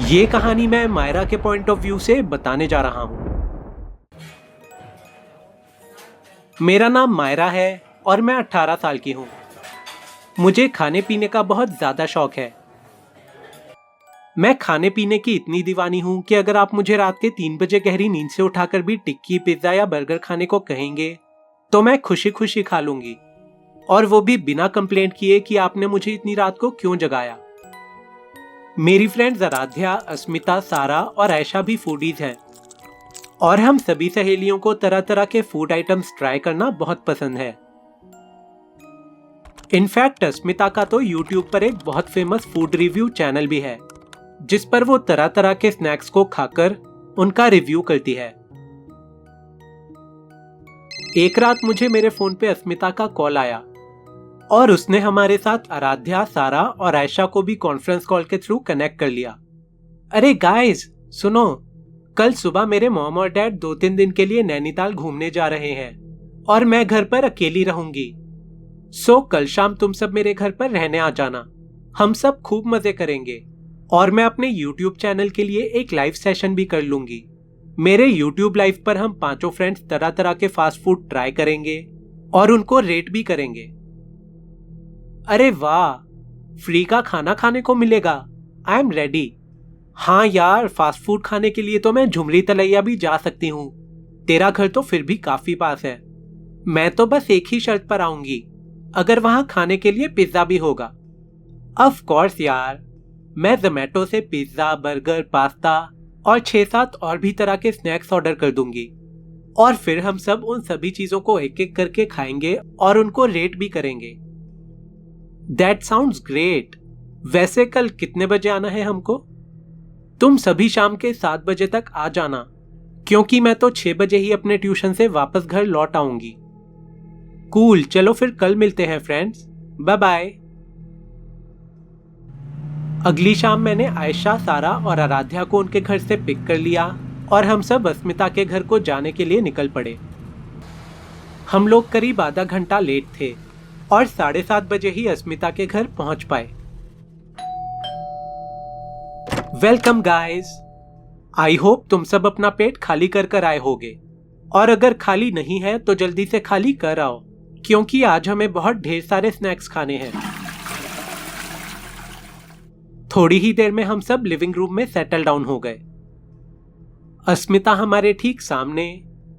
ये कहानी मैं मायरा के पॉइंट ऑफ व्यू से बताने जा रहा हूँ। मेरा नाम मायरा है और मैं 18 साल की हूँ। मुझे खाने पीने का बहुत ज्यादा शौक है। मैं खाने पीने की इतनी दीवानी हूँ कि अगर आप मुझे रात के 3 बजे गहरी नींद से उठाकर भी टिक्की, पिज्जा या बर्गर खाने को कहेंगे तो मैं खुशी खुशी खा लूंगी, और वो भी बिना कंप्लेंट किए कि आपने मुझे इतनी रात को क्यों जगाया। मेरी फ्रेंड्स आराध्या, अस्मिता, सारा और आयशा भी फूडीज हैं, और हम सभी सहेलियों को तरह तरह के फूड आइटम्स ट्राई करना बहुत पसंद है। इनफैक्ट अस्मिता का तो YouTube पर एक बहुत फेमस फूड रिव्यू चैनल भी है, जिस पर वो तरह तरह के स्नैक्स को खाकर उनका रिव्यू करती है। एक रात मुझे मेरे फोन पे अस्मिता का कॉल आया और उसने हमारे साथ आराध्या, सारा और आयशा को भी कॉन्फ्रेंस कॉल के थ्रू कनेक्ट कर लिया। अरे गाइस सुनो, कल सुबह मेरे मॉम और डैड 2-3 दिन के लिए नैनीताल घूमने जा रहे हैं और मैं घर पर अकेली रहूंगी। सो कल शाम तुम सब मेरे घर पर रहने आ जाना। हम सब खूब मजे करेंगे और मैं अपने YouTube चैनल के लिए एक लाइव सेशन भी कर लूंगी। मेरे YouTube लाइव पर हम पांचों फ्रेंड्स तरह तरह के फास्ट फूड ट्राई करेंगे और उनको रेट भी करेंगे। अरे वाह, फ्री का खाना खाने को मिलेगा। I am ready. हाँ यार, फास्ट फूड खाने के लिए तो मैं झुमरी तलैया भी जा सकती हूँ। तेरा घर तो फिर भी काफी पास है। मैं तो बस एक ही शर्त पर आऊंगी, अगर वहां खाने के लिए पिज्जा भी होगा। ऑफ कोर्स यार, मैं जोमेटो से पिज्जा, बर्गर, पास्ता और 6-7 और भी तरह के स्नैक्स ऑर्डर कर दूंगी, और फिर हम सब उन सभी चीजों को एक एक करके खाएंगे और उनको रेट भी करेंगे। That sounds great। वैसे कल कितने बजे आना है हमको? तुम सभी शाम के 7 बजे तक आ जाना, क्योंकि मैं तो 6 बजे ही अपने ट्यूशन से वापस घर लौट आऊंगी। कूल, चलो फिर कल मिलते हैं फ्रेंड्स। Bye bye. अगली शाम मैंने आयशा, सारा और आराध्या को उनके घर से पिक कर लिया और हम सब अस्मिता के घर को जाने के लिए निकल पड़े। हम लोग करीब आधा घंटा लेट थे और 7:30 बजे ही अस्मिता के घर पहुंच पाए। Welcome guys. आई होप तुम सब अपना पेट खाली कर कर आए होगे, और अगर खाली नहीं है तो जल्दी से खाली कर आओ, क्योंकि आज हमें बहुत ढेर सारे स्नैक्स खाने हैं। थोड़ी ही देर में हम सब लिविंग रूम में सेटल डाउन हो गए। अस्मिता हमारे ठीक सामने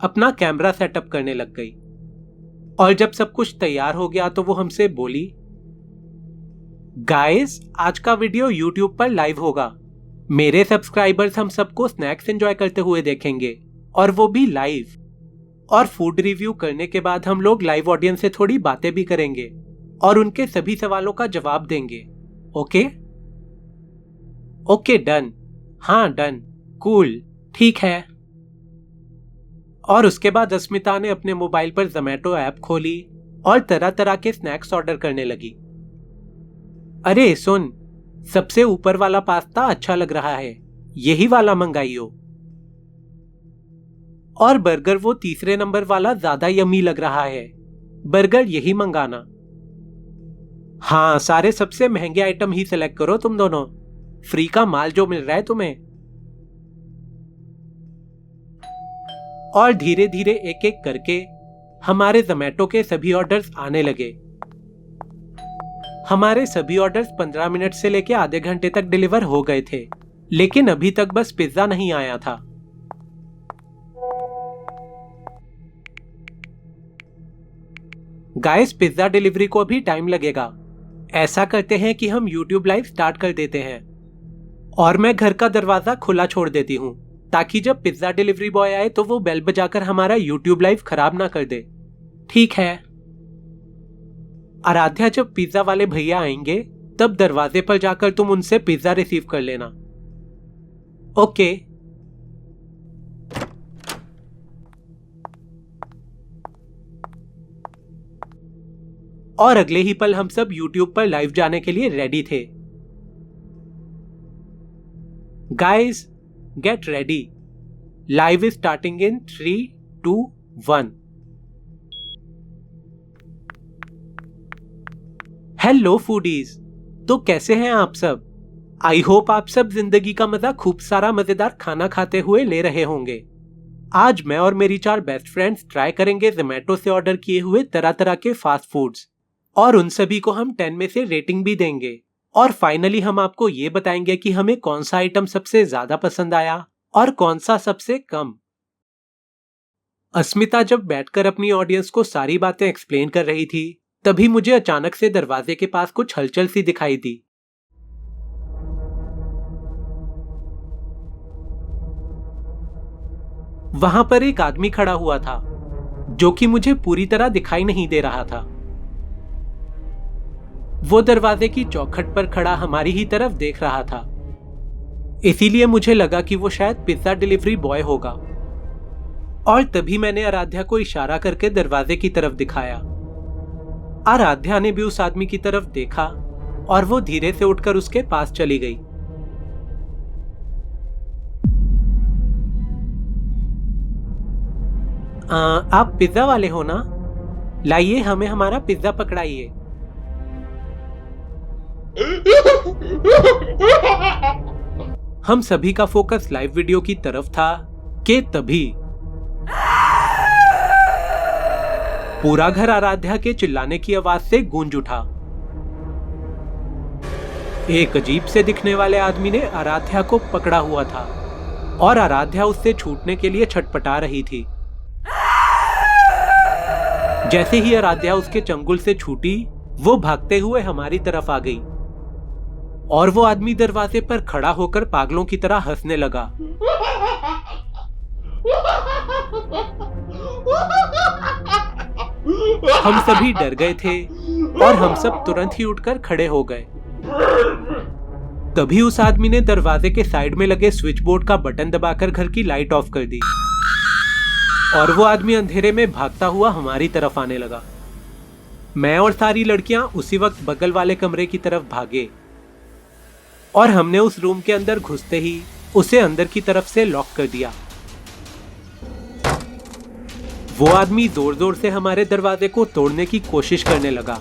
अपना कैमरा सेटअप करने लग गई, और जब सब कुछ तैयार हो गया तो वो हमसे बोली, गाइस आज का वीडियो YouTube पर लाइव होगा। मेरे सब्सक्राइबर्स हम सबको स्नैक्स एंजॉय करते हुए देखेंगे, और वो भी लाइव। और फूड रिव्यू करने के बाद हम लोग लाइव ऑडियंस से थोड़ी बातें भी करेंगे और उनके सभी सवालों का जवाब देंगे। Okay okay, done. हाँ डन, कूल, ठीक है। और उसके बाद अस्मिता ने अपने मोबाइल पर जोमेटो ऐप खोली और तरह तरह के स्नैक्स ऑर्डर करने लगी। अरे सुन, सबसे ऊपर वाला पास्ता अच्छा लग रहा है, यही वाला मंगाइयो। और बर्गर वो तीसरे नंबर वाला ज्यादा यम्मी लग रहा है, बर्गर यही मंगाना। हाँ, सारे सबसे महंगे आइटम ही सिलेक्ट करो तुम दोनों, फ्री का माल जो मिल रहा है तुम्हें। और धीरे धीरे एक एक करके हमारे जोमेटो के सभी ऑर्डर्स आने लगे। हमारे सभी ऑर्डर्स 15 मिनट से लेके आधे घंटे तक डिलीवर हो गए थे, लेकिन अभी तक बस पिज्जा नहीं आया था। गाइस, पिज्जा डिलीवरी को अभी टाइम लगेगा। ऐसा करते हैं कि हम YouTube लाइव स्टार्ट कर देते हैं और मैं घर का दरवाजा खुला छोड़ देती हूँ, ताकि जब पिज्जा डिलीवरी बॉय आए तो वो बेल बजाकर हमारा YouTube लाइव खराब ना कर दे। ठीक है। आराध्या, जब पिज्जा वाले भैया आएंगे तब दरवाजे पर जाकर तुम उनसे पिज्जा रिसीव कर लेना। ओके। और अगले ही पल हम सब YouTube पर लाइव जाने के लिए रेडी थे। Guys, get ready. Live is starting in 3, 2, 1। Hello foodies, तो कैसे हैं आप सब? आई होप आप सब जिंदगी का मजा खूब सारा मजेदार खाना खाते हुए ले रहे होंगे। आज मैं और मेरी 4 बेस्ट फ्रेंड्स ट्राई करेंगे जोमेटो से ऑर्डर किए हुए तरह तरह के फास्ट फूड्स, और उन सभी को हम 10 में से रेटिंग भी देंगे। और फाइनली हम आपको ये बताएंगे कि हमें कौन सा आइटम सबसे ज्यादा पसंद आया और कौन सा सबसे कम। अस्मिता जब बैठकर अपनी ऑडियंस को सारी बातें एक्सप्लेन कर रही थी, तभी मुझे अचानक से दरवाजे के पास कुछ हलचल सी दिखाई दी। वहां पर एक आदमी खड़ा हुआ था, जो कि मुझे पूरी तरह दिखाई नहीं दे रहा था। वो दरवाजे की चौखट पर खड़ा हमारी ही तरफ देख रहा था, इसीलिए मुझे लगा कि वो शायद पिज्जा डिलीवरी बॉय होगा। और तभी मैंने आराध्या को इशारा करके दरवाजे की तरफ दिखाया। आराध्या ने भी उस आदमी की तरफ देखा और वो धीरे से उठकर उसके पास चली गई। आप पिज्जा वाले हो ना? लाइए, हमें हमारा पिज्जा पकड़ाइए। हम सभी का फोकस लाइव वीडियो की तरफ था कि तभी पूरा घर आराध्या के चिल्लाने की आवाज से गूंज उठा। एक अजीब से दिखने वाले आदमी ने आराध्या को पकड़ा हुआ था और आराध्या उससे छूटने के लिए छटपटा रही थी। जैसे ही आराध्या उसके चंगुल से छूटी, वो भागते हुए हमारी तरफ आ गई और वो आदमी दरवाजे पर खड़ा होकर पागलों की तरह हंसने लगा। हम सभी डर गए थे और हम सब तुरंत ही उठकर खड़े हो गए। तभी उस आदमी ने दरवाजे के साइड में लगे स्विच बोर्ड का बटन दबाकर घर की लाइट ऑफ कर दी और वो आदमी अंधेरे में भागता हुआ हमारी तरफ आने लगा। मैं और सारी लड़कियां उसी वक्त बगल वाले कमरे की तरफ भागे और हमने उस रूम के अंदर घुसते ही उसे अंदर की तरफ से लॉक कर दिया। वो आदमी जोर जोर से हमारे दरवाजे को तोड़ने की कोशिश करने लगा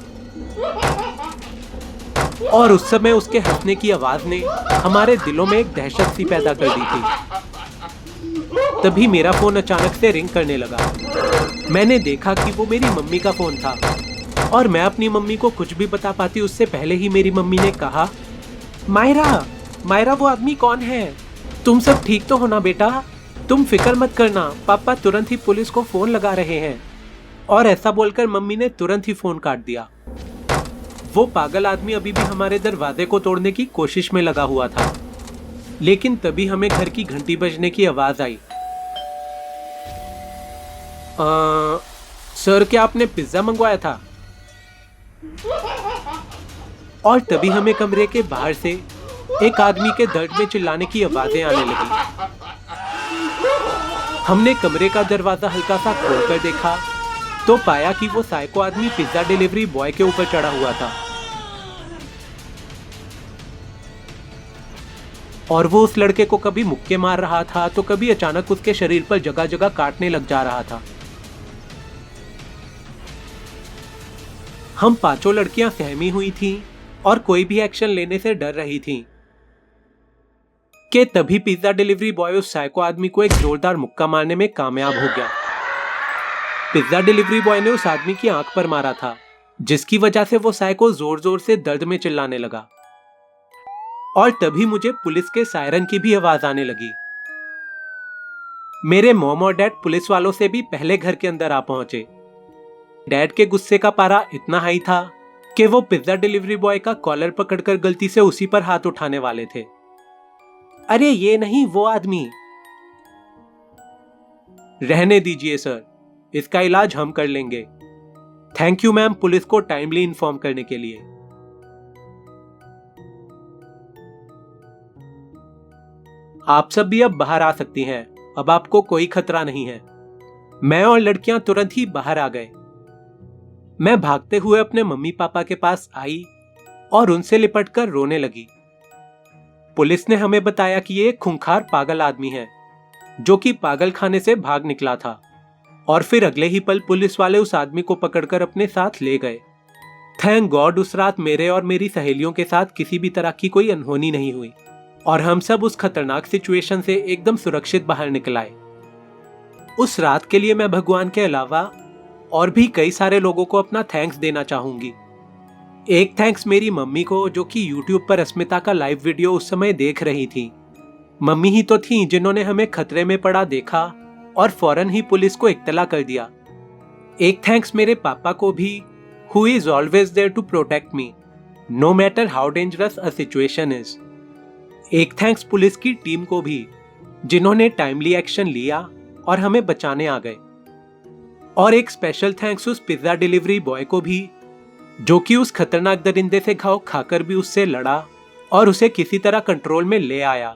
और उस समय उसके हंसने की आवाज ने हमारे दिलों में एक दहशत सी पैदा कर दी थी। तभी मेरा फोन अचानक से रिंग करने लगा। मैंने देखा कि वो मेरी मम्मी का फोन था और मैं अपनी मम्मी को कुछ भी बता पाती उससे पहले ही मेरी मम्मी ने कहा, मायरा, मायरा, वो आदमी कौन है? तुम सब ठीक तो हो ना बेटा? तुम फिक्र मत करना, पापा तुरंत ही पुलिस को फोन लगा रहे हैं। और ऐसा बोलकर मम्मी ने तुरंत ही फोन काट दिया। वो पागल आदमी अभी भी हमारे दरवाजे को तोड़ने की कोशिश में लगा हुआ था, लेकिन तभी हमें घर की घंटी बजने की आवाज आई। सर, क्या आपने पिज्जा मंगवाया था? और तभी हमें कमरे के बाहर से एक आदमी के दर्द में चिल्लाने की आवाजें आने लगी। हमने कमरे का दरवाजा हल्का सा खोलकर देखा तो पाया कि वो साइको आदमी पिज्जा डिलीवरी बॉय के ऊपर चढ़ा हुआ था और वो उस लड़के को कभी मुक्के मार रहा था तो कभी अचानक उसके शरीर पर जगह जगह काटने लग जा रहा था। हम 5 लड़कियां सहमी हुई थीं और कोई भी एक्शन लेने से डर रही थीं कि तभी पिज्जा डिलीवरी बॉय उस साइको आदमी को एक जोरदार मुक्का मारने में कामयाब हो गया। पिज्जा डिलीवरी बॉय ने उस आदमी की आंख पर मारा था, जिसकी वजह से वो साइको जोर जोर से दर्द में चिल्लाने लगा। और तभी मुझे पुलिस के सायरन की भी आवाज आने लगी। मेरे मॉम और डैड पुलिस वालों से भी पहले घर के अंदर आ पहुंचे। डैड के गुस्से का पारा इतना हाई था कि वो पिज्जा डिलीवरी बॉय का कॉलर पकड़कर गलती से उसी पर हाथ उठाने वाले थे। अरे ये नहीं, वो आदमी। रहने दीजिए सर, इसका इलाज हम कर लेंगे। थैंक यू मैम पुलिस को टाइमली इन्फॉर्म करने के लिए। आप सब भी अब बाहर आ सकती हैं, अब आपको कोई खतरा नहीं है। मैं और लड़कियां तुरंत ही बाहर आ गए। मैं भागते हुए अपने मम्मी पापा के पास आई और उनसे लिपटकर रोने लगी। पुलिस ने हमें बताया कि ये एक खूंखार पागल आदमी है जो कि पागल खाने से भाग निकला था और फिर अगले ही पल पुलिस वाले उस आदमी को पकड़कर अपने साथ ले गए। थैंक गॉड उस रात मेरे और मेरी सहेलियों के साथ किसी भी तरह की कोई अनहोनी नहीं हुई और हम सब उस खतरनाक सिचुएशन से एकदम सुरक्षित बाहर निकल आए। उस रात के लिए मैं भगवान के अलावा और भी कई सारे लोगों को अपना थैंक्स देना चाहूंगी। एक थैंक्स मेरी मम्मी को, जो कि यूट्यूब पर अस्मिता का लाइव वीडियो उस समय देख रही थी। मम्मी ही तो थी जिन्होंने हमें खतरे में पड़ा देखा और फौरन ही पुलिस को इत्तला कर दिया। एक थैंक्स मेरे पापा को भी, who is always there to protect me no matter how dangerous a situation is. एक थैंक्स पुलिस की टीम को भी, जिन्होंने टाइमली एक्शन लिया और हमें बचाने आ गए। और एक स्पेशल थैंक्स उस पिज्जा डिलीवरी बॉय को भी, जो कि उस खतरनाक दरिंदे से घाव खाकर भी उससे लड़ा और उसे किसी तरह कंट्रोल में ले आया।